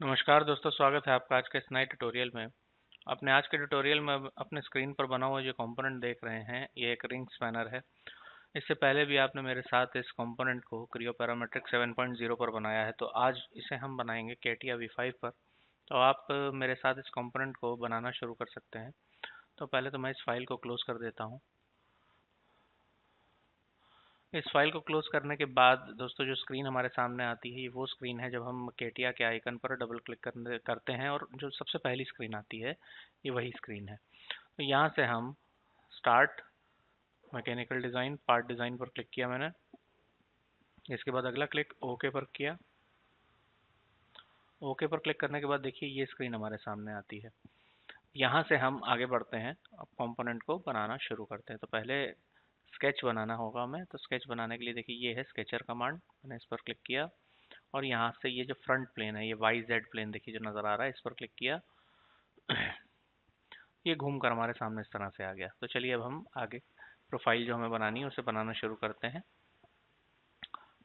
नमस्कार दोस्तों, स्वागत है आपका आज के इस नए ट्यूटोरियल में। अपने आज के ट्यूटोरियल में अपने स्क्रीन पर बना हुआ जो कंपोनेंट देख रहे हैं, ये एक रिंग स्पैनर है। इससे पहले भी आपने मेरे साथ इस कंपोनेंट को क्रियो पैरामेट्रिक 7.0 पर बनाया है, तो आज इसे हम बनाएंगे कैटिया V5 पर। तो आप मेरे साथ इस कंपोनेंट को बनाना शुरू कर सकते हैं। तो पहले तो मैं इस फाइल को क्लोज कर देता हूँ। इस फाइल को क्लोज करने के बाद दोस्तों जो स्क्रीन हमारे सामने आती है, ये वो स्क्रीन है जब हम कैटिया के आइकन पर डबल क्लिक करते हैं और जो सबसे पहली स्क्रीन आती है, ये वही स्क्रीन है। तो यहाँ से हम start mechanical design part design पर क्लिक किया मैंने। इसके बाद अगला क्लिक ओके पर किया। ओके पर क्लिक करने के बाद देखिए ये स्क्रीन हमारे सामने आती है। यहाँ से हम आगे बढ़ते हैं, अब कंपोनेंट को बनाना शुरू करते हैं। तो पहले स्केच बनाना होगा हमें। तो स्केच बनाने के लिए देखिए ये है स्केचर कमांड, मैंने इस पर क्लिक किया और यहाँ से ये जो फ्रंट प्लेन है, ये वाई जेड प्लेन देखिए जो नज़र आ रहा है, इस पर क्लिक किया। ये घूम कर हमारे सामने इस तरह से आ गया। तो चलिए अब हम आगे प्रोफाइल जो हमें बनानी है उसे बनाना शुरू करते हैं।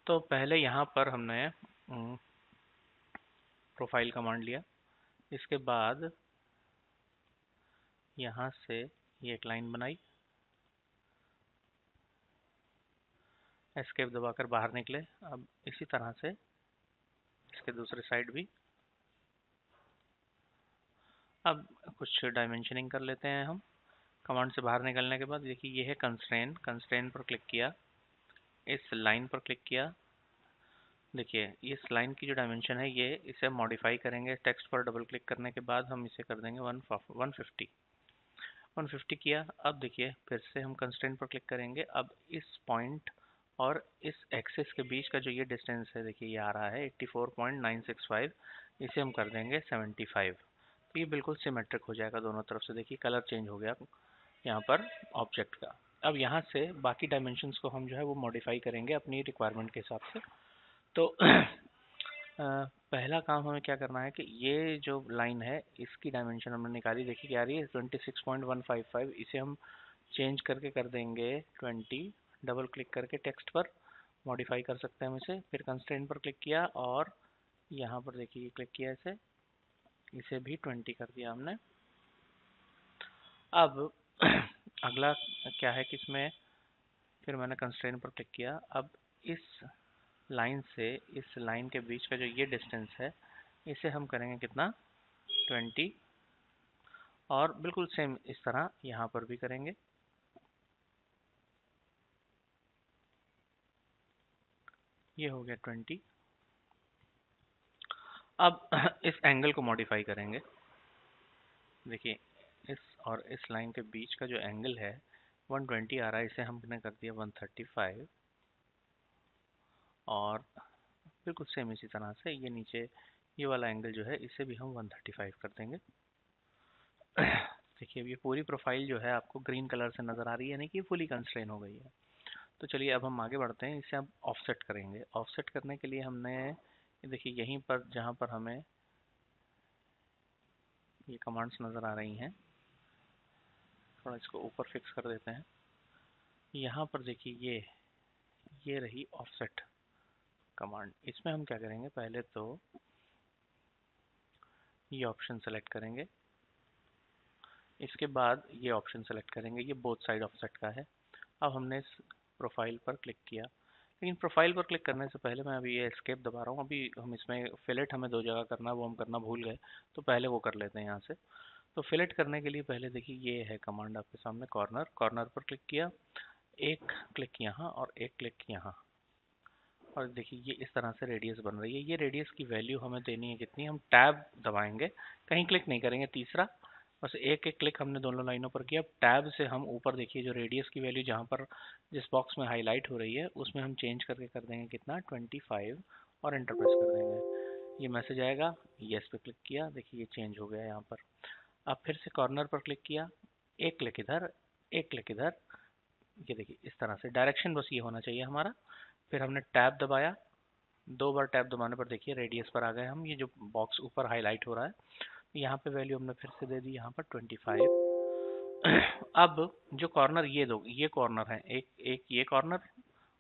तो पहले यहाँ पर हमने प्रोफाइल कमांड लिया। इसके बाद यहाँ से ये एक लाइन बनाई, एस्केप दबाकर बाहर निकले। अब इसी तरह से इसके दूसरे साइड भी। अब कुछ डायमेंशनिंग कर लेते हैं हम। कमांड से बाहर निकलने के बाद देखिए ये है कंस्ट्रेन, कंस्ट्रेन पर क्लिक किया, इस लाइन पर क्लिक किया। देखिए इस लाइन की जो डायमेंशन है, ये इसे मॉडिफाई करेंगे। टेक्स्ट पर डबल क्लिक करने के बाद हम इसे कर देंगे 150 150 किया। अब देखिए फिर से हम कंस्ट्रेंट पर क्लिक करेंगे। अब इस पॉइंट और इस एक्सिस के बीच का जो ये डिस्टेंस है, देखिए ये आ रहा है 84.965, इसे हम कर देंगे 75। तो ये बिल्कुल सिमेट्रिक हो जाएगा दोनों तरफ से। देखिए कलर चेंज हो गया यहाँ पर ऑब्जेक्ट का। अब यहाँ से बाकी डायमेंशंस को हम जो है वो मॉडिफाई करेंगे अपनी रिक्वायरमेंट के हिसाब से। तो पहला काम हमें क्या करना है कि ये जो लाइन है इसकी डायमेंशन हमने निकाली, देखिए क्या आ रही है 26.155। इसे हम चेंज करके कर देंगे 20। डबल क्लिक करके टेक्स्ट पर मॉडिफाई कर सकते हैं हम इसे। फिर कंस्ट्रेंट पर क्लिक किया और यहाँ पर देखिए क्लिक किया इसे भी 20 कर दिया हमने। अब अगला क्या है कि इसमें फिर मैंने कंस्ट्रेंट पर क्लिक किया। अब इस लाइन से इस लाइन के बीच का जो ये डिस्टेंस है, इसे हम करेंगे कितना 20। और बिल्कुल सेम इस तरह यहाँ पर भी करेंगे। ये हो गया 20। अब इस एंगल को मॉडिफाई करेंगे। देखिए इस और इस लाइन के बीच का जो एंगल है 120 आ रहा है, इसे हमने कर दिया 135। और बिल्कुल सेम इसी तरह से ये नीचे ये वाला एंगल जो है, इसे भी हम 135 कर देंगे। देखिए अब ये पूरी प्रोफाइल जो है आपको ग्रीन कलर से नज़र आ रही है, यानी कि फुली कंस्ट्रेन हो गई है। तो चलिए अब हम आगे बढ़ते हैं। इसे अब ऑफसेट करेंगे। ऑफसेट करने के लिए हमने देखिए यहीं पर जहाँ पर हमें ये कमांड्स नज़र आ रही हैं, थोड़ा इसको ऊपर फिक्स कर देते हैं। यहाँ पर देखिए ये रही ऑफसेट कमांड। इसमें हम क्या करेंगे, पहले तो ये ऑप्शन सेलेक्ट करेंगे। इसके बाद ये ऑप्शन सेलेक्ट करेंगे, ये बोथ साइड ऑफसेट का है। अब हमने इस प्रोफाइल पर क्लिक किया, लेकिन प्रोफाइल पर क्लिक करने से पहले मैं अभी ये एस्केप दबा रहा हूँ। अभी हम इसमें फिलेट हमें दो जगह करना है, वो हम करना भूल गए, तो पहले वो कर लेते हैं यहाँ से। तो फिलेट करने के लिए पहले देखिए ये है कमांड आपके सामने, कॉर्नर। कॉर्नर पर क्लिक किया, एक क्लिक यहाँ और एक क्लिक यहाँ। और देखिए ये इस तरह से रेडियस बन रही है। ये रेडियस की वैल्यू हमें देनी है कितनी, हम टैब दबाएंगे, कहीं क्लिक नहीं करेंगे, तीसरा बस एक एक क्लिक हमने दोनों लाइनों पर किया। टैब से हम ऊपर देखिए जो रेडियस की वैल्यू जहाँ पर जिस बॉक्स में हाईलाइट हो रही है, उसमें हम चेंज करके कर देंगे कितना 25 और एंटर प्रेस कर देंगे। ये मैसेज आएगा, यस पे क्लिक किया, देखिए ये चेंज हो गया यहाँ पर। अब फिर से कॉर्नर पर क्लिक किया, एक क्लिक इधर, एक क्लिक इधर। ये देखिए इस तरह से डायरेक्शन बस ये होना चाहिए हमारा। फिर हमने टैब दबाया, दो बार टैब दबाने पर देखिए रेडियस पर आ गए हम। ये जो बॉक्स ऊपर हाईलाइट हो रहा है, यहाँ पे वैल्यू हमने फिर से दे दी यहाँ पर 25। अब जो कॉर्नर ये दो, ये कॉर्नर है, एक एक ये कॉर्नर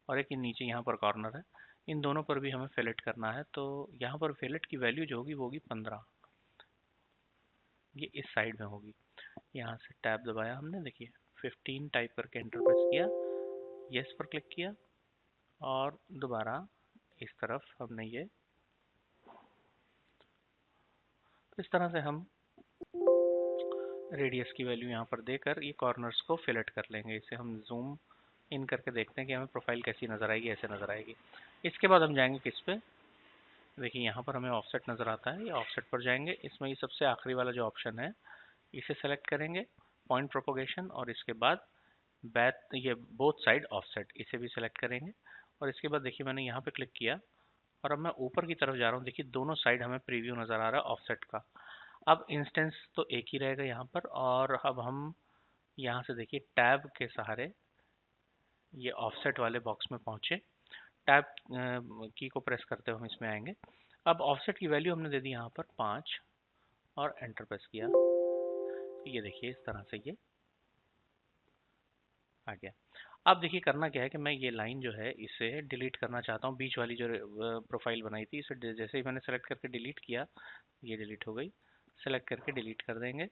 और एक नीचे यहाँ पर कॉर्नर है, इन दोनों पर भी हमें फिलेट करना है। तो यहाँ पर फिलेट की वैल्यू जो होगी वो होगी 15, ये इस साइड में होगी। यहाँ से टैब दबाया हमने, देखिए 15 टाइप करके एंटर प्रेस किया, यस पर क्लिक किया, और दोबारा इस तरफ हमने ये, तो इस तरह से हम रेडियस की वैल्यू यहाँ पर देकर ये कॉर्नर्स को फिलेट कर लेंगे। इसे हम जूम इन करके देखते हैं कि हमें प्रोफाइल कैसी नज़र आएगी, ऐसे नज़र आएगी। इसके बाद हम जाएंगे किस पे, देखिए यहाँ पर हमें ऑफसेट नज़र आता है, ये ऑफसेट पर जाएंगे। इसमें ये सबसे आखिरी वाला जो ऑप्शन है इसे सेलेक्ट करेंगे, पॉइंट प्रोपोगेशन, और इसके बाद बैक ये बोथ साइड ऑफसेट, इसे भी सिलेक्ट करेंगे। और इसके बाद देखिए मैंने यहाँ पे क्लिक किया और अब मैं ऊपर की तरफ जा रहा हूँ। देखिए दोनों साइड हमें प्रीव्यू नज़र आ रहा है ऑफसेट का। अब इंस्टेंस तो एक ही रहेगा यहाँ पर, और अब हम यहाँ से देखिए टैब के सहारे ये ऑफसेट वाले बॉक्स में पहुँचे। टैब की को प्रेस करते हुए हम इसमें आएंगे। अब ऑफसेट की वैल्यू हमने दे दी यहाँ पर 5 और एंटर प्रेस किया, ये देखिए इस तरह से ये आ गया। अब देखिए करना क्या है कि मैं ये लाइन जो है इसे डिलीट करना चाहता हूँ, बीच वाली जो प्रोफाइल बनाई थी इसे जैसे ही मैंने सेलेक्ट करके डिलीट किया, ये डिलीट हो गई। सेलेक्ट करके डिलीट कर देंगे।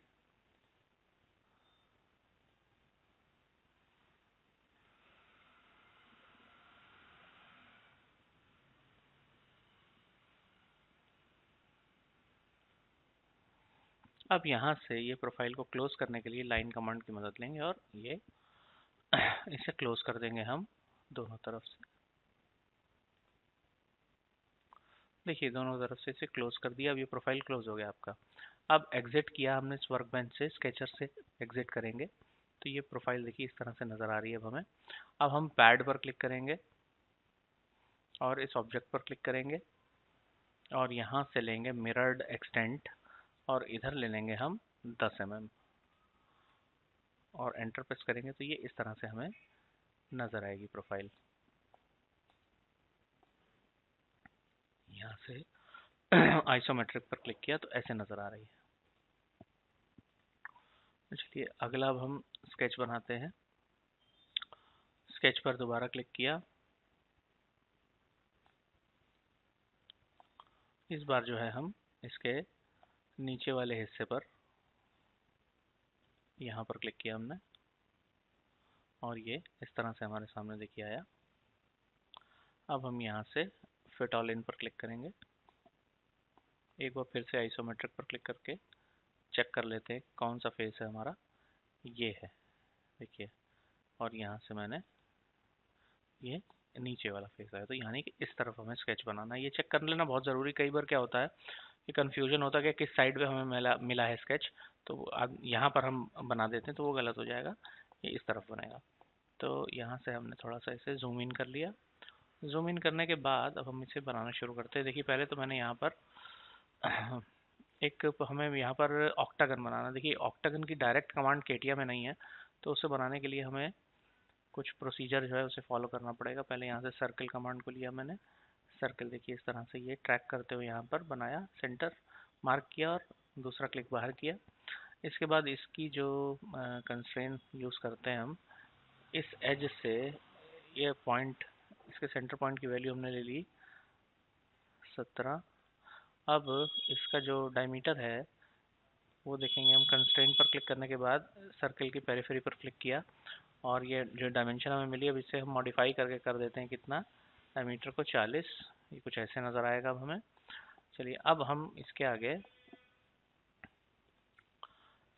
अब यहाँ से ये प्रोफाइल को क्लोज करने के लिए लाइन कमांड की मदद लेंगे और ये इसे क्लोज कर देंगे हम दोनों तरफ से। देखिए दोनों तरफ से इसे क्लोज कर दिया, अब ये प्रोफाइल क्लोज हो गया आपका। अब एग्जिट किया हमने इस वर्क बेंच से, स्केचर से एग्जिट करेंगे तो ये प्रोफाइल देखिए इस तरह से नज़र आ रही है अब हमें। अब हम पैड पर क्लिक करेंगे और इस ऑब्जेक्ट पर क्लिक करेंगे और यहाँ से लेंगे मिरर्ड एक्सटेंट और इधर ले लेंगे हम 10 mm और एंटर प्रेस करेंगे तो ये इस तरह से हमें नज़र आएगी प्रोफाइल। यहाँ से आइसोमेट्रिक पर क्लिक किया तो ऐसे नज़र आ रही है। चलिए अगला अब हम स्केच बनाते हैं। स्केच पर दोबारा क्लिक किया, इस बार जो है हम इसके नीचे वाले हिस्से पर यहाँ पर क्लिक किया हमने और ये इस तरह से हमारे सामने देखिए आया। अब हम यहाँ से फिट ऑल इन पर क्लिक करेंगे, एक बार फिर से आइसोमेट्रिक पर क्लिक करके चेक कर लेते हैं कौन सा फेस है हमारा, ये है देखिए। और यहाँ से मैंने ये नीचे वाला फेस आया, तो यानी कि इस तरफ हमें स्केच बनाना है। ये चेक कर लेना बहुत ज़रूरी, कई बार क्या होता है कि कन्फ्यूजन होता है कि किस साइड पे हमें मिला है स्केच, तो अब यहाँ पर हम बना देते हैं तो वो गलत हो जाएगा, ये इस तरफ बनेगा। तो यहाँ से हमने थोड़ा सा इसे जूम इन कर लिया। जूम इन करने के बाद अब हम इसे बनाना शुरू करते हैं। देखिए पहले तो मैंने यहाँ पर एक हमें यहाँ पर ऑक्टागन बनाना। देखिए ऑक्टागन की डायरेक्ट कमांड केटिया में नहीं है, तो उसे बनाने के लिए हमें कुछ प्रोसीजर जो है उसे फॉलो करना पड़ेगा। पहले यहाँ से सर्कल कमांड को लिया मैंने, सर्कल देखिए इस तरह से ये ट्रैक करते हुए यहाँ पर बनाया, सेंटर मार्क किया और दूसरा क्लिक बाहर किया। इसके बाद इसकी जो कंस्ट्रेंट यूज़ करते हैं हम, इस एज से ये पॉइंट, इसके सेंटर पॉइंट की वैल्यू हमने ले ली 17। अब इसका जो डायमीटर है वो देखेंगे हम, कंस्ट्रेंट पर क्लिक करने के बाद सर्कल की पेरिफेरी पर क्लिक किया और ये जो डायमेंशन हमें मिली अब इसे हम मॉडिफाई करके कर देते हैं कितना, डायमीटर को 40, ये कुछ ऐसे नज़र आएगा अब हमें। चलिए अब हम इसके आगे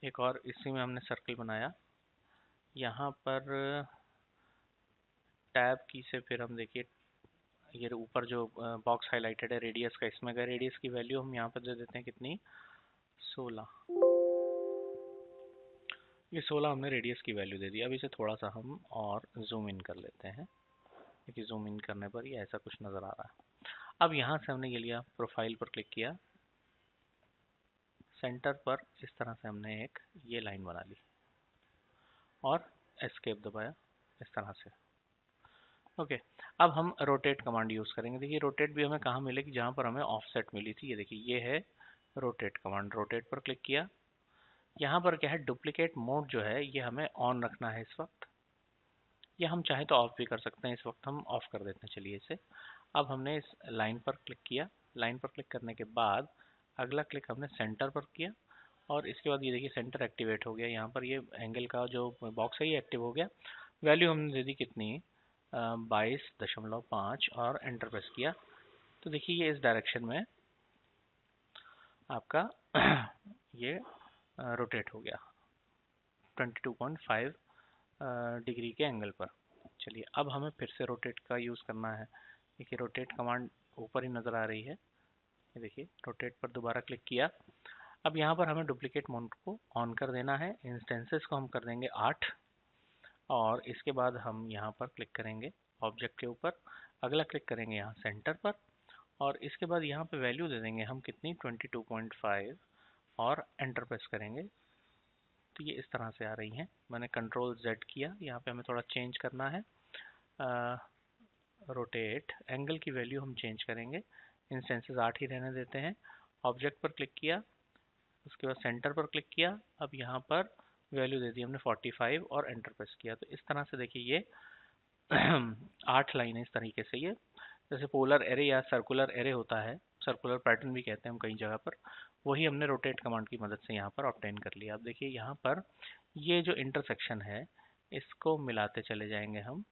एक और इसी में हमने सर्कल बनाया, यहाँ पर टैब की से फिर हम देखिए ये ऊपर जो बॉक्स हाईलाइटेड है रेडियस का, इसमें अगर रेडियस की वैल्यू हम यहाँ पर दे देते हैं कितनी, 16। ये 16 हमने रेडियस की वैल्यू दे दी। अब इसे थोड़ा सा हम और जूम इन कर लेते हैं, क्योंकि जूम इन करने पर ये ऐसा कुछ नज़र आ रहा है। अब यहाँ से हमने ये लिया, प्रोफाइल पर क्लिक किया, सेंटर पर इस तरह से हमने एक ये लाइन बना ली और एस्केप दबाया इस तरह से। ओके, अब हम रोटेट कमांड यूज़ करेंगे। देखिए रोटेट भी हमें कहाँ मिलेगी, जहाँ पर हमें ऑफसेट मिली थी, ये देखिए ये है रोटेट कमांड। रोटेट पर क्लिक किया, यहाँ पर क्या है, डुप्लीकेट मोड जो है ये हमें ऑन रखना है इस वक्त। या हम चाहे तो ऑफ भी कर सकते हैं। इस वक्त हम ऑफ कर देते हैं, चलिए इसे। अब हमने इस लाइन पर क्लिक किया। लाइन पर क्लिक करने के बाद अगला क्लिक हमने सेंटर पर किया, और इसके बाद ये देखिए सेंटर एक्टिवेट हो गया। यहाँ पर ये एंगल का जो बॉक्स है ये एक्टिव हो गया। वैल्यू हमने दे दी कितनी, 22.5, और एंटर प्रेस किया। तो देखिए ये इस डायरेक्शन में आपका ये रोटेट हो गया 22.5 डिग्री के एंगल पर। चलिए अब हमें फिर से रोटेट का यूज़ करना है। देखिए रोटेट कमांड ऊपर ही नज़र आ रही है, ये देखिए रोटेट पर दोबारा क्लिक किया। अब यहाँ पर हमें डुप्लीकेट मोड को ऑन कर देना है। इंस्टेंसेस को हम कर देंगे 8, और इसके बाद हम यहाँ पर क्लिक करेंगे ऑब्जेक्ट के ऊपर। अगला क्लिक करेंगे यहाँ सेंटर पर, और इसके बाद यहाँ पे वैल्यू दे देंगे हम कितनी, 22.5, और एंटर प्रेस करेंगे। तो ये इस तरह से आ रही हैं। मैंने कंट्रोल Z किया। यहाँ पे हमें थोड़ा चेंज करना है। रोटेट एंगल की वैल्यू हम चेंज करेंगे, इंस्टेंसेस 8 ही रहने देते हैं। ऑब्जेक्ट पर क्लिक किया, उसके बाद सेंटर पर क्लिक किया। अब यहाँ पर वैल्यू दे दी हमने 45, और एंटर प्रेस किया। तो इस तरह से देखिए ये 8 लाइन है इस तरीके से। ये जैसे पोलर एरे या सर्कुलर एरे होता है, सर्कुलर पैटर्न भी कहते हैं हम कई जगह पर, वही हमने रोटेट कमांड की मदद से यहाँ पर ऑब्टेन कर लिया। अब देखिए यहाँ पर ये जो इंटरसेक्शन है इसको मिलाते चले जाएंगे हम,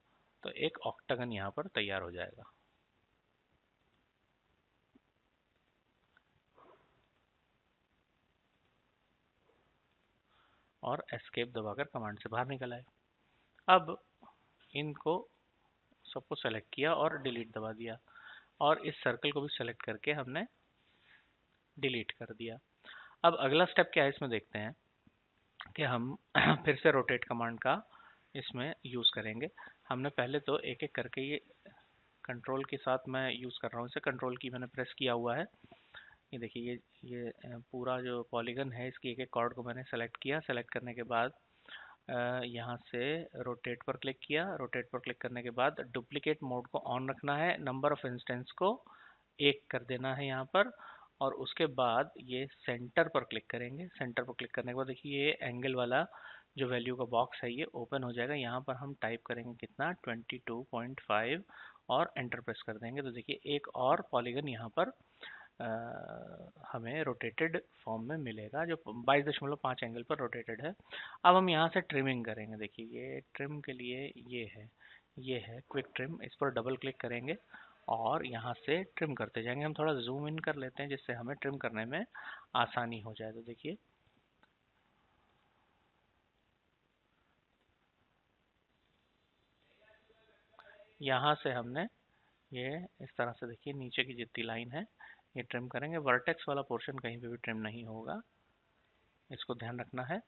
तो एक ऑक्टागन यहाँ पर तैयार हो जाएगा। और एस्केप दबाकर कमांड से बाहर निकल आए। अब इनको सबको सेलेक्ट किया और डिलीट दबा दिया, और इस सर्कल को भी सेलेक्ट करके हमने डिलीट कर दिया। अब अगला स्टेप क्या है इसमें देखते हैं कि हम फिर से रोटेट कमांड का इसमें यूज़ करेंगे। हमने पहले तो एक एक करके, ये कंट्रोल के साथ मैं यूज़ कर रहा हूँ इसे, कंट्रोल की मैंने प्रेस किया हुआ है। ये देखिए ये पूरा जो पॉलीगन है इसकी एक एक कॉर्ड को मैंने सेलेक्ट किया। सेलेक्ट करने के बाद यहाँ से रोटेट पर क्लिक किया। रोटेट पर क्लिक करने के बाद डुप्लीकेट मोड को ऑन रखना है, नंबर ऑफ इंस्टेंस को 1 कर देना है यहाँ पर, और उसके बाद ये सेंटर पर क्लिक करेंगे। सेंटर पर क्लिक करने के बाद देखिए ये एंगल वाला जो वैल्यू का बॉक्स है ये ओपन हो जाएगा। यहाँ पर हम टाइप करेंगे कितना, 22.5, और एंटर प्रेस कर देंगे। तो देखिए एक और पॉलीगन यहाँ पर हमें रोटेटेड फॉर्म में मिलेगा, जो 22.5 एंगल पर रोटेटेड है। अब हम यहाँ से ट्रिमिंग करेंगे। देखिए ये ट्रिम के लिए ये है क्विक ट्रिम। इस पर डबल क्लिक करेंगे और यहाँ से ट्रिम करते जाएंगे। हम थोड़ा जूम इन कर लेते हैं जिससे हमें ट्रिम करने में आसानी हो जाए। तो देखिए यहाँ से हमने ये इस तरह से, देखिए नीचे की जितनी लाइन है ये ट्रिम करेंगे। वर्टेक्स वाला पोर्शन कहीं पे भी ट्रिम नहीं होगा, इसको ध्यान रखना है।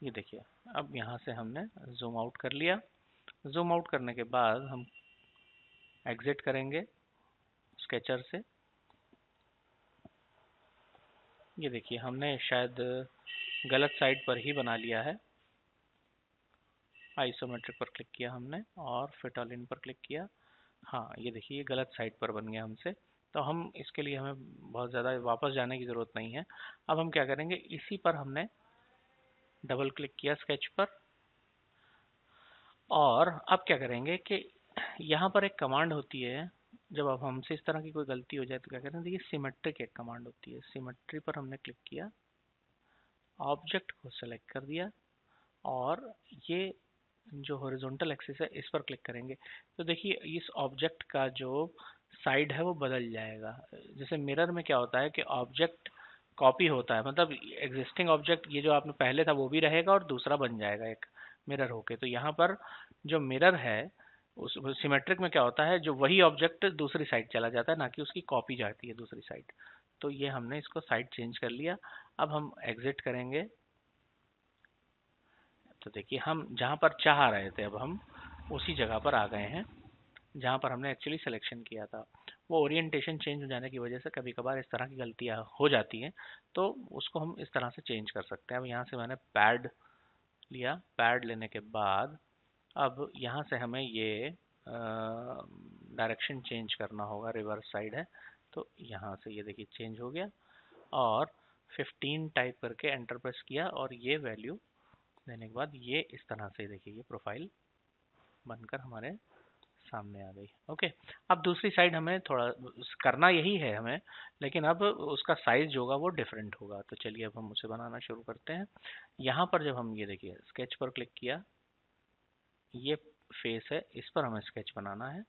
ये देखिए अब यहाँ से हमने जूम आउट कर लिया। जूम आउट करने के बाद हम एग्जिट करेंगे स्केचर से। ये देखिए हमने शायद गलत साइड पर ही बना लिया है। आइसोमेट्रिक पर क्लिक किया हमने और फिट ऑल इन पर क्लिक किया। हाँ ये देखिए ये गलत साइड पर बन गया हमसे। तो हम इसके लिए हमें बहुत ज़्यादा वापस जाने की ज़रूरत नहीं है। अब हम क्या करेंगे, इसी पर हमने डबल क्लिक किया स्केच पर, और अब क्या करेंगे कि यहाँ पर एक कमांड होती है, जब अब हमसे इस तरह की कोई गलती हो जाए तो क्या करें, देखिए सिमेट्रिक एक कमांड होती है। सिमेट्री पर हमने क्लिक किया, ऑब्जेक्ट को सेलेक्ट कर दिया, और ये जो हॉरिजॉन्टल एक्सिस है इस पर क्लिक करेंगे। तो देखिए इस ऑब्जेक्ट का जो साइड है वो बदल जाएगा। जैसे मिरर में क्या होता है कि ऑब्जेक्ट कॉपी होता है, मतलब एग्जिस्टिंग ऑब्जेक्ट ये जो आपने पहले था वो भी रहेगा और दूसरा बन जाएगा एक मिरर होके। तो यहाँ पर जो मिरर है उस सिमेट्रिक में क्या होता है, जो वही ऑब्जेक्ट दूसरी साइड चला जाता है, ना कि उसकी कॉपी जाती है दूसरी साइड। तो ये हमने इसको साइड चेंज कर लिया। अब हम एग्जिट करेंगे। तो देखिए हम जहाँ पर चाह रहे थे अब हम उसी जगह पर आ गए हैं जहाँ पर हमने एक्चुअली सिलेक्शन किया था। वो ओरिएंटेशन चेंज हो जाने की वजह से कभी कभार इस तरह की गलतियाँ हो जाती हैं, तो उसको हम इस तरह से चेंज कर सकते हैं। अब यहाँ से मैंने पैड लिया। पैड लेने के बाद अब यहाँ से हमें ये डायरेक्शन चेंज करना होगा, रिवर्स साइड है। तो यहाँ से ये देखिए चेंज हो गया, और 15 टाइप करके एंटर प्रेस किया और ये वैल्यू देने के बाद ये इस तरह से देखिए ये प्रोफाइल बनकर हमारे सामने आ गई। ओके, अब दूसरी साइड हमें थोड़ा करना यही है हमें, लेकिन अब उसका साइज जो होगा वो डिफरेंट होगा। तो चलिए अब हम उसे बनाना शुरू करते हैं। यहाँ पर जब हम ये देखिए स्केच पर क्लिक किया, ये फेस है, इस पर हमें स्केच बनाना है।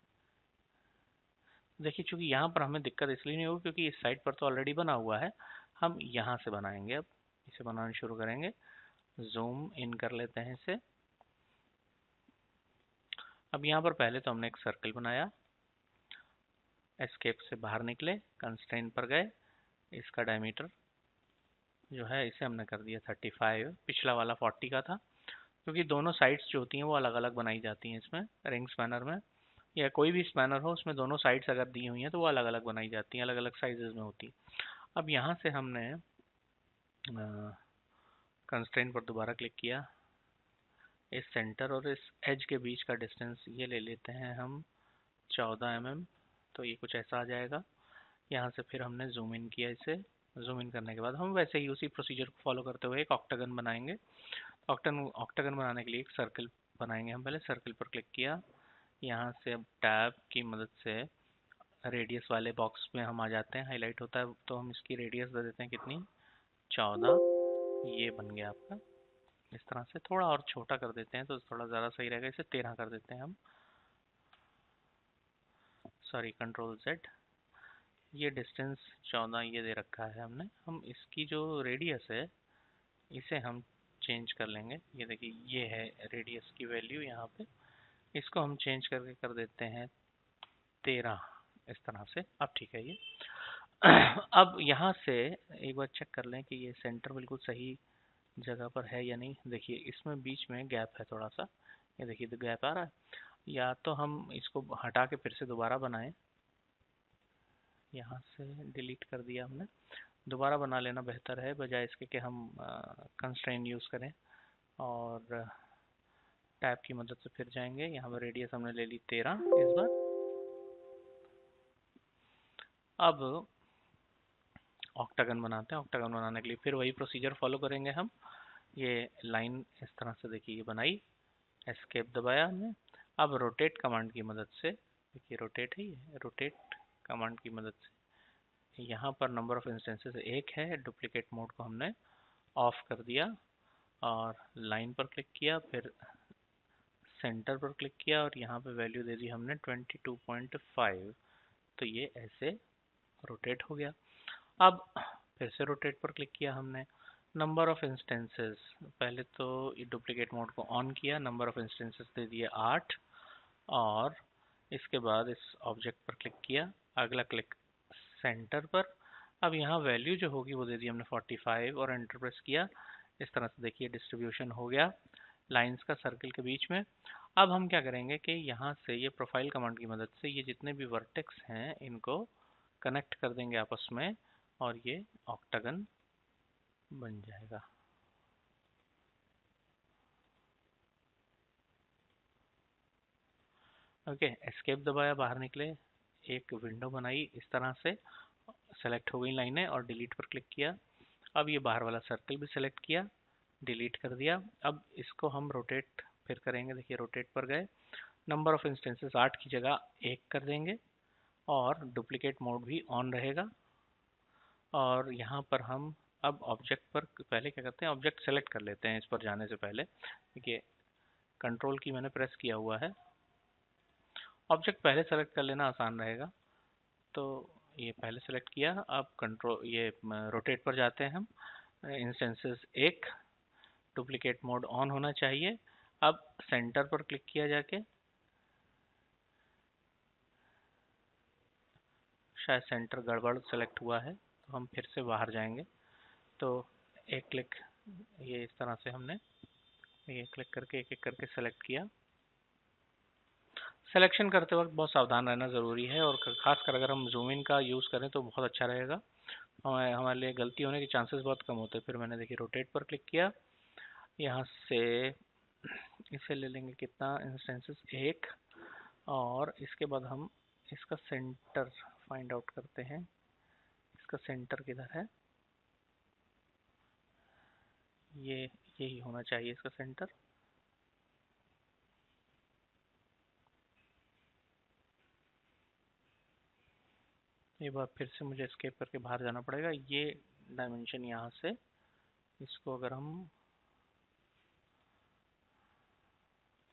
देखिए चूंकि यहाँ पर हमें दिक्कत इसलिए नहीं होगी क्योंकि इस साइड पर तो ऑलरेडी बना हुआ है, हम यहाँ से बनाएंगे। अब इसे बनाना शुरू करेंगे, जूम इन कर लेते हैं इसे। अब यहाँ पर पहले तो हमने एक सर्कल बनाया, एस्केप से बाहर निकले, कंस्ट्रेंट पर गए, इसका डायमीटर जो है इसे हमने कर दिया 35, पिछला वाला 40 का था। क्योंकि दोनों साइड्स जो होती हैं वो अलग अलग बनाई जाती हैं इसमें रिंग स्पैनर में, या कोई भी स्पैनर हो उसमें दोनों साइड्स अगर दी हुई हैं तो वो अलग अलग बनाई जाती हैं, अलग अलग साइजेस में होती। अब यहाँ से हमने कंस्ट्रेंट पर दोबारा क्लिक किया, इस सेंटर और इस एज के बीच का डिस्टेंस ये ले लेते हैं हम 14 mm, तो ये कुछ ऐसा आ जाएगा। यहाँ से फिर हमने जूम इन किया इसे, जूम इन करने के बाद हम वैसे ही उसी प्रोसीजर को फॉलो करते हुए एक ऑक्टागन बनाएंगे। ऑक्टागन बनाने के लिए एक सर्कल बनाएंगे हम। पहले सर्कल पर क्लिक किया, यहाँ से अब टैब की मदद से रेडियस वाले बॉक्स में हम आ जाते हैं, हाईलाइट होता है, तो हम इसकी रेडियस दे देते हैं कितनी, 14। ये बन गया आपका। इस तरह से थोड़ा और छोटा कर देते हैं तो थोड़ा ज़्यादा सही रहेगा, इसे 13 कर देते हैं हम, सॉरी कंट्रोल जेड। ये डिस्टेंस 14 ये दे रखा है हमने। हम इसकी जो रेडियस है इसे हम चेंज कर लेंगे। ये देखिए ये है रेडियस की वैल्यू यहाँ पे, इसको हम चेंज करके कर देते हैं 13, इस तरह से। अब ठीक है ये। अब यहाँ से एक बार चेक कर लें कि ये सेंटर बिल्कुल सही जगह पर है या नहीं। देखिए इसमें बीच में गैप है थोड़ा सा, ये देखिए तो गैप आ रहा है। या तो हम इसको हटा के फिर से दोबारा बनाएं, यहाँ से डिलीट कर दिया हमने, दोबारा बना लेना बेहतर है बजाय इसके कि हम कंस्ट्रेंट यूज़ करें। और टैब की मदद से फिर जाएंगे, यहाँ पर रेडियस हमने ले ली 13 इस बार। अब ऑक्टागन बनाते हैं। ऑक्टागन बनाने के लिए फिर वही प्रोसीजर फॉलो करेंगे हम। ये लाइन इस तरह से देखिए ये बनाई, एस्केप दबाया हमने। अब रोटेट कमांड की मदद से, देखिए रोटेट है ये, रोटेट कमांड की मदद से यहाँ पर नंबर ऑफ इंस्टेंसेस 1 है, डुप्लीकेट मोड को हमने ऑफ कर दिया और लाइन पर क्लिक किया, फिर सेंटर पर क्लिक किया और यहाँ पे वैल्यू दे दी हमने 22.5। तो ये ऐसे रोटेट हो गया। अब फिर से रोटेट पर क्लिक किया हमने, नंबर ऑफ इंस्टेंसेस, पहले तो ये डुप्लीकेट मोड को ऑन किया, नंबर ऑफ इंस्टेंसेस दे दिए 8 और इसके बाद इस ऑब्जेक्ट पर क्लिक किया, अगला क्लिक सेंटर पर। अब यहाँ वैल्यू जो होगी वो दे दी हमने 45 और एंटर प्रेस किया। इस तरह से देखिए डिस्ट्रीब्यूशन हो गया लाइंस का सर्कल के बीच में। अब हम क्या करेंगे कि यहाँ से ये प्रोफाइल कमांड की मदद से ये जितने भी वर्टेक्स हैं इनको कनेक्ट कर देंगे आपस में और ये ऑक्टागन बन जाएगा। ओके, एस्केप दबाया, बाहर निकले, एक विंडो बनाई इस तरह से, सेलेक्ट हो गई लाइनें और डिलीट पर क्लिक किया। अब ये बाहर वाला सर्कल भी सेलेक्ट किया, डिलीट कर दिया। अब इसको हम रोटेट फिर करेंगे, देखिए रोटेट पर गए, नंबर ऑफ इंस्टेंसेस 8 की जगह 1 कर देंगे और डुप्लीकेट मोड भी ऑन रहेगा। और यहाँ पर हम अब ऑब्जेक्ट पर पहले क्या करते हैं, ऑब्जेक्ट सेलेक्ट कर लेते हैं इस पर जाने से पहले। देखिए कंट्रोल की मैंने प्रेस किया हुआ है, ऑब्जेक्ट पहले सेलेक्ट कर लेना आसान रहेगा। तो ये पहले सेलेक्ट किया, अब कंट्रोल ये रोटेट पर जाते हैं हम, इंस्टेंसेस 1, डुप्लीकेट मोड ऑन होना चाहिए। अब सेंटर पर क्लिक किया जाके, शायद सेंटर गड़बड़ सेलेक्ट हुआ है तो हम फिर से बाहर जाएंगे। तो एक क्लिक ये इस तरह से हमने ये क्लिक करके एक एक करके सेलेक्ट किया। सिलेक्शन करते वक्त बहुत सावधान रहना ज़रूरी है और खासकर अगर हम जूम इन का यूज़ करें तो बहुत अच्छा रहेगा, हमारे लिए गलती होने के चांसेस बहुत कम होते हैं। फिर मैंने देखिए रोटेट पर क्लिक किया, यहाँ से इसे ले लेंगे कितना, इंस्टेंसेस 1, और इसके बाद हम इसका सेंटर फाइंड आउट करते हैं। इसका सेंटर किधर है, ये यही होना चाहिए इसका सेंटर। एक बार फिर से मुझे एस्केप करके बाहर जाना पड़ेगा। ये डायमेंशन यहाँ से, इसको अगर हम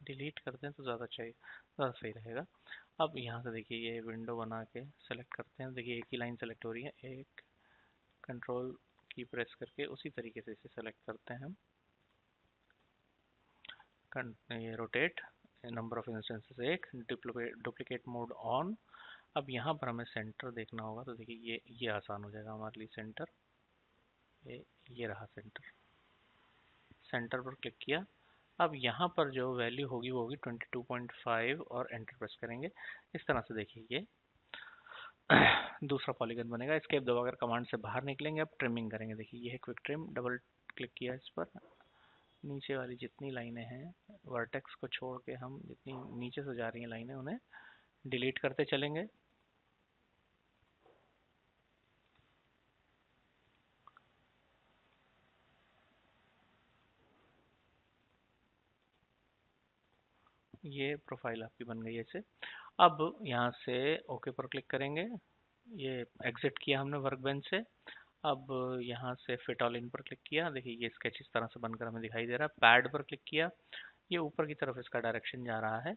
डिलीट करते हैं तो ज़्यादा सही रहेगा। अब यहाँ से देखिए ये विंडो बना के सेलेक्ट करते हैं। देखिए एक ही लाइन सेलेक्ट हो रही है, एक कंट्रोल की प्रेस करके उसी तरीके से इसे सेलेक्ट करते हैं हम। ये रोटेट नंबर ऑफ इंस्टेंसेस एक, डुप्लीकेट मोड ऑन। अब यहाँ पर हमें सेंटर देखना होगा, तो देखिए ये आसान हो जाएगा हमारे लिए। सेंटर ये रहा सेंटर। सेंटर पर क्लिक किया। अब यहाँ पर जो वैल्यू होगी वो होगी 22.5 और एंटर प्रेस करेंगे। इस तरह से देखिए ये दूसरा पॉलीगन बनेगा। एस्केप दबाकर कमांड से बाहर निकलेंगे। अब ट्रिमिंग करेंगे। देखिए ये है क्विक ट्रिम। डबल क्लिक किया इस पर, नीचे वाली जितनी लाइनें हैं वर्टेक्स को छोड़ के हम जितनी नीचे से जा रही हैं लाइनें उन्हें डिलीट करते चलेंगे। ये प्रोफाइल आपकी बन गई ऐसे। अब यहाँ से ओके पर क्लिक करेंगे। ये एग्जिट किया हमने वर्कबेंच से। अब यहाँ से फिट ऑल इन पर क्लिक किया। देखिए ये स्केच इस तरह से बनकर हमें दिखाई दे रहा है। पैड पर क्लिक किया, ये ऊपर की तरफ इसका डायरेक्शन जा रहा है।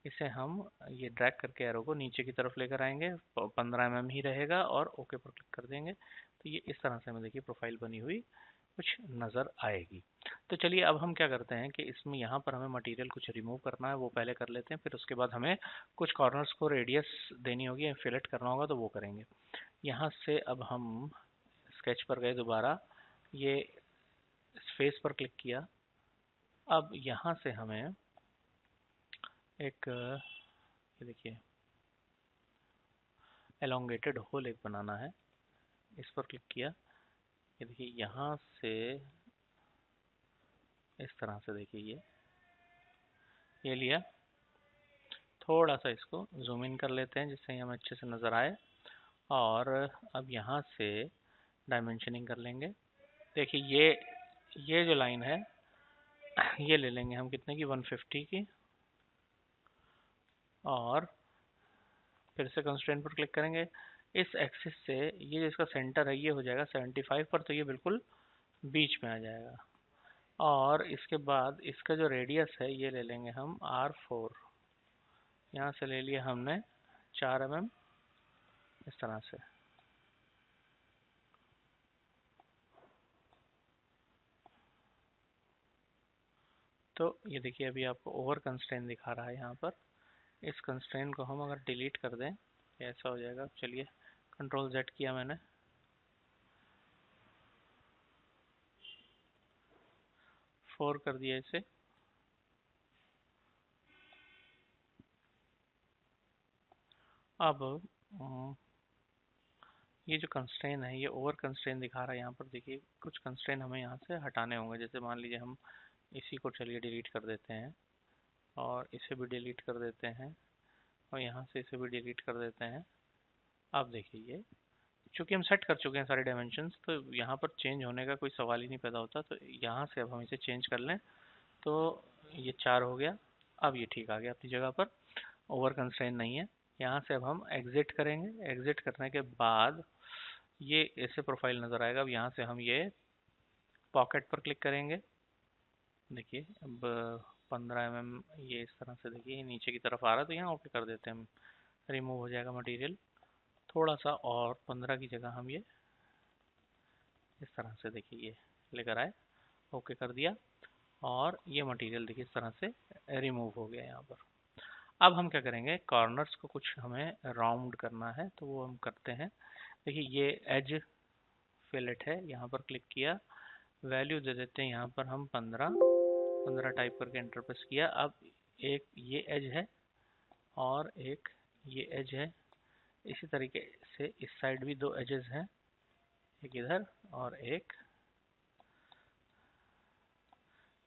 इसे हम ये ड्रैग करके एरो को नीचे की तरफ लेकर आएंगे। 15 mm ही रहेगा और ओके पर क्लिक कर देंगे। तो ये इस तरह से हमें देखिए प्रोफाइल बनी हुई कुछ नज़र आएगी। तो चलिए अब हम क्या करते हैं कि इसमें यहाँ पर हमें मटेरियल कुछ रिमूव करना है, वो पहले कर लेते हैं। फिर उसके बाद हमें कुछ कॉर्नर्स को रेडियस देनी होगी, फिलेट करना होगा, तो वो करेंगे। यहाँ से अब हम स्केच पर गए दोबारा, ये फेस पर क्लिक किया। अब यहाँ से हमें एक ये देखिए एलोंगेटेड होल एक बनाना है। इस पर क्लिक किया। ये देखिए यहाँ से इस तरह से देखिए ये लिया। थोड़ा सा इसको जूम इन कर लेते हैं जिससे हमें अच्छे से नज़र आए। और अब यहाँ से डायमेंशनिंग कर लेंगे। देखिए ये जो लाइन है ये ले लेंगे हम कितने की, 150 की। और फिर से कंस्ट्रेंट पर क्लिक करेंगे। इस एक्सिस से ये जो इसका सेंटर है ये हो जाएगा 75 पर, तो ये बिल्कुल बीच में आ जाएगा। और इसके बाद इसका जो रेडियस है ये ले लेंगे हम R4। यहाँ से ले लिया हमने 4 mm इस तरह से। तो ये देखिए अभी आपको ओवर कंस्ट्रेंट दिखा रहा है यहाँ पर। इस कंस्ट्रेंट को हम अगर डिलीट कर दें ऐसा हो जाएगा। चलिए कंट्रोल Z किया मैंने, 4 कर दिया इसे। अब ये जो कंस्ट्रेन है ये ओवर कंस्ट्रेन दिखा रहा है यहाँ पर। देखिए कुछ कंस्ट्रेन हमें यहाँ से हटाने होंगे। जैसे मान लीजिए हम इसी को चलिए डिलीट कर देते हैं और इसे भी डिलीट कर देते हैं और यहाँ से इसे भी डिलीट कर देते हैं। अब देखिए ये चूँकि हम सेट कर चुके हैं सारे डायमेंशंस, तो यहाँ पर चेंज होने का कोई सवाल ही नहीं पैदा होता। तो यहाँ से अब हम इसे चेंज कर लें तो ये 4 हो गया। अब ये ठीक आ गया अपनी जगह पर, ओवर कंस्ट्रेन नहीं है। यहाँ से अब हम एग्जिट करेंगे। एग्जिट करने के बाद ये ऐसे प्रोफाइल नज़र आएगा। अब यहाँ से हम ये पॉकेट पर क्लिक करेंगे। देखिए अब 15 mm ये इस तरह से देखिए नीचे की तरफ आ रहा है, तो यहाँ ओके कर देते हैं हम। रिमूव हो जाएगा मटेरियल थोड़ा सा, और 15 की जगह हम ये इस तरह से देखिए ये लेकर आए, ओके कर दिया। और ये मटेरियल देखिए इस तरह से रिमूव हो गया यहाँ पर। अब हम क्या करेंगे, कॉर्नर्स को कुछ हमें राउंड करना है, तो वो हम करते हैं। देखिए ये एज फिलेट है, यहाँ पर क्लिक किया, वैल्यू दे देते हैं यहाँ पर हम 15 टाइप करके एंटर प्रेस किया। अब एक ये एज है और एक ये एज है। इसी तरीके से इस साइड भी 2 एजेस हैं, एक इधर और एक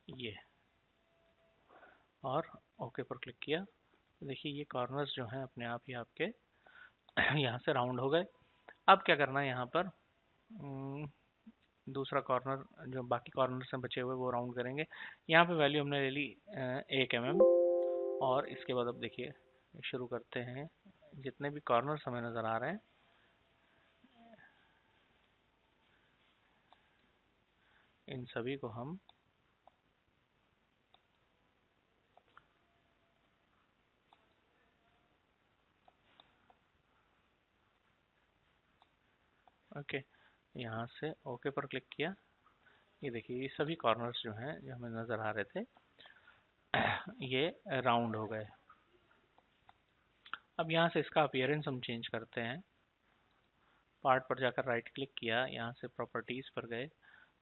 ये। और ओके पर क्लिक किया। देखिए ये कॉर्नर्स जो हैं अपने आप ही आपके यहाँ से राउंड हो गए। अब क्या करना है यहाँ पर, दूसरा कॉर्नर जो बाकी कॉर्नर से बचे हुए वो राउंड करेंगे। यहाँ पे वैल्यू हमने ले ली 1 mm। और इसके बाद अब देखिए शुरू करते हैं। जितने भी कॉर्नर्स हमें नज़र आ रहे हैं इन सभी को हम ओके यहाँ से ओके पर क्लिक किया। ये देखिए ये सभी कॉर्नर्स जो हैं जो हमें नज़र आ रहे थे ये राउंड हो गए। अब यहाँ से इसका अपीयरेंस हम चेंज करते हैं। पार्ट पर जाकर राइट क्लिक किया, यहाँ से प्रॉपर्टीज़ पर गए।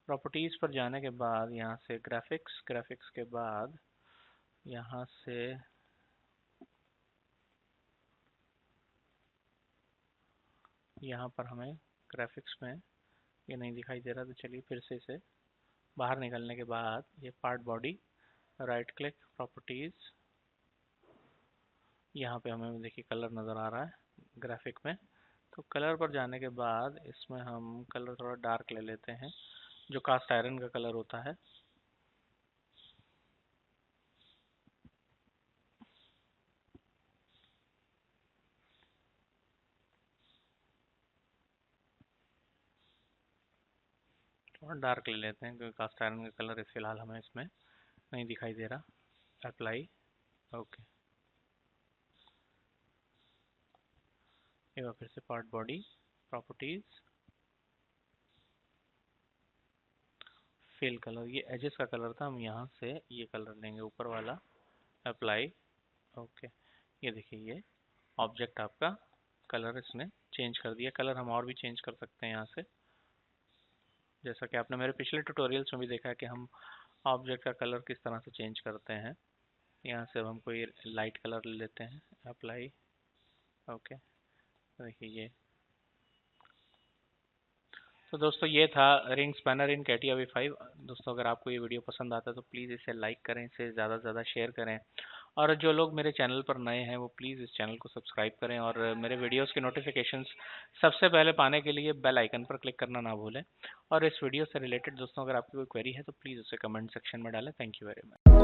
प्रॉपर्टीज़ पर जाने के बाद यहाँ से ग्राफिक्स, ग्राफिक्स के बाद यहाँ से यहाँ पर हमें ग्राफिक्स में ये नहीं दिखाई दे रहा, तो चलिए फिर से इसे बाहर निकलने के बाद ये part body, right click, properties, यहाँ पे हमें देखिए कलर नज़र आ रहा है ग्राफिक में। तो कलर पर जाने के बाद इसमें हम कलर थोड़ा डार्क ले लेते हैं, जो कास्ट आयरन का कलर होता है। थोड़ा डार्क ले लेते हैं क्योंकि कास्ट आयरन का कलर इस फिलहाल हमें इसमें नहीं दिखाई दे रहा। Apply, okay. एक बार फिर से part body, properties, fill colour, ये एजेस का कलर था, हम यहाँ से ये कलर लेंगे ऊपर वाला। Apply, okay. ये देखिए ये ऑब्जेक्ट आपका कलर इसने चेंज कर दिया। कलर हम और भी चेंज कर सकते हैं यहाँ से, जैसा कि आपने मेरे पिछले ट्यूटोरियल्स में भी देखा है कि हम ऑब्जेक्ट का कलर किस तरह से चेंज करते हैं। यहाँ से अब हम कोई लाइट कलर ले लेते हैं। Apply, okay. देखिए ये, तो दोस्तों ये था रिंग स्पैनर इन कैटिया V5। दोस्तों अगर आपको ये वीडियो पसंद आता है तो प्लीज़ इसे लाइक करें, इसे ज़्यादा से ज़्यादा शेयर करें। और जो लोग मेरे चैनल पर नए हैं वो प्लीज़ इस चैनल को सब्सक्राइब करें और मेरे वीडियोस के नोटिफिकेशंस सबसे पहले पाने के लिए बेल आइकन पर क्लिक करना ना भूलें। और इस वीडियो से रिलेटेड दोस्तों अगर आपकी कोई क्वेरी है तो प्लीज़ उसे कमेंट सेक्शन में डालें। Thank you very much.